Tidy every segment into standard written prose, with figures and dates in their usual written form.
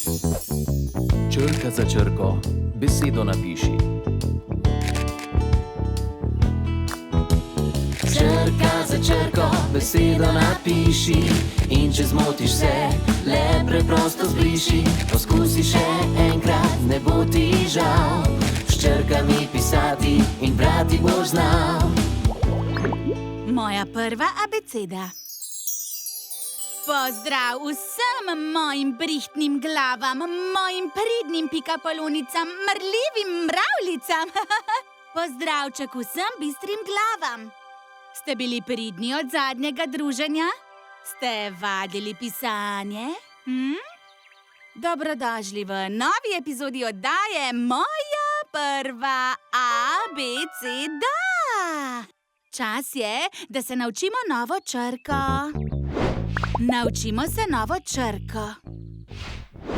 Črka za črko, besedo napiši. Črka za črko, besedo napiši. In če zmotiš se, le preprosto zbriši. Poskusi še enkrat, ne bo ti žal. S črkami pisati in brati boš znal. Moja prva abeceda. Pozdrav vsem mojim brihtnim glavam, mojim pridnim pikapolonicam, mrljivim mravljicam. Pozdravček vsem bistrim glavam. Ste bili pridni od zadnjega druženja? Ste vadili pisanje? Dobrodošli v novi epizodi oddaje Moja prva abeceda. Čas je, da se naučimo novo črko. Naučimo se novo črko.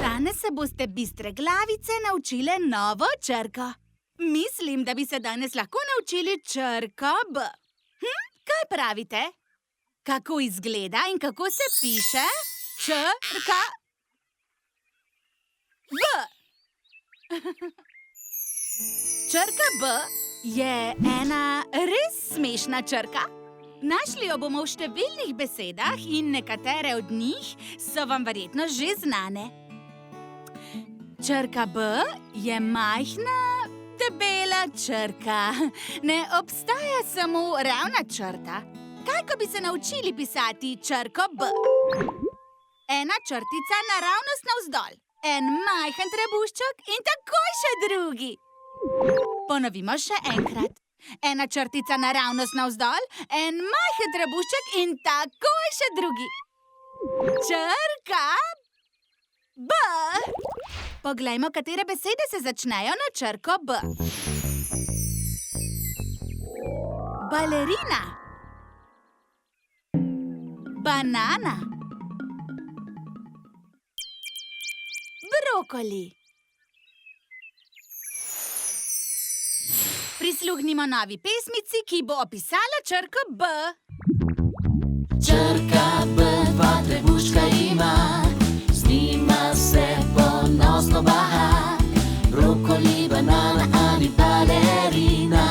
Danes se boste bistre glavice naučile novo črko. Mislim, da bi se danes lahko naučili črko B. Kaj pravite? Kako izgleda in kako se piše črka B? Črka B je ena res smešna črka. Našli jo bomo v številnih besedah in nekatere od njih so vam verjetno že znane. Črka B je majhna, debela črka. Ne obstaja samo ravna črta. Kaj, ko bi se naučili pisati črko B? Ena črtica naravnost navzdol, en majhen trebušček in takoj še drugi. Ponovimo še enkrat. Ena črtica naravnost navzdol, en majhen trebušček in takoj še drugi. Črka B. Poglejmo, katere besede se začnejo na črko B. Balerina. Banana. Brokoli. Prisluhnimo novi pesmici, ki bo opisala črko B. Črka B dva trebuščka ima, z njima se ponosno baha. Brokoli, banana ali balerina.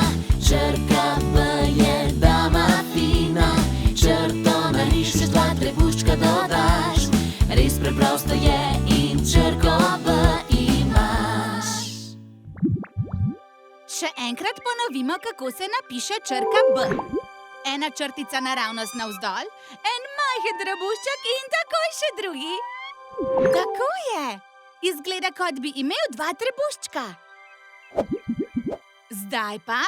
Črka B je dama fina. Črto narišeš, dva trebuščka dodaš. Res preprosto je in črko B imaš. Še enkrat ponovimo, kako se napiše črka B. Ena črtica naravnost navzdol, en majhen trebušček in takoj še drugi. Tako je. Izgleda, kot bi imel dva trebuščka. Zdaj pa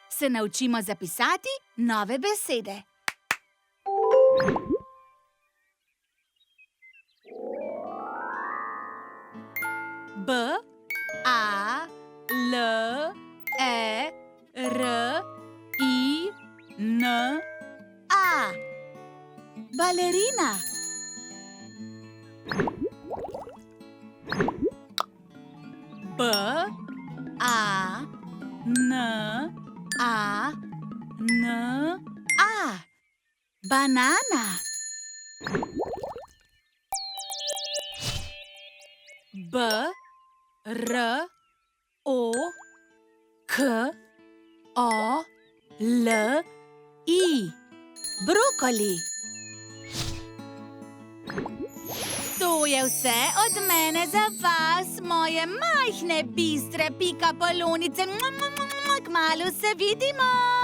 se naučimo zapisati nove besede. B, A, L, E, R, I, N, A. Balerina. B, A, N, A, N, A. Banana. B, R, O, K, O, L, I. Brokoli. To je vse od mene za vas, moje majhne, bistre pikapolonice. Kmalu se vidimo!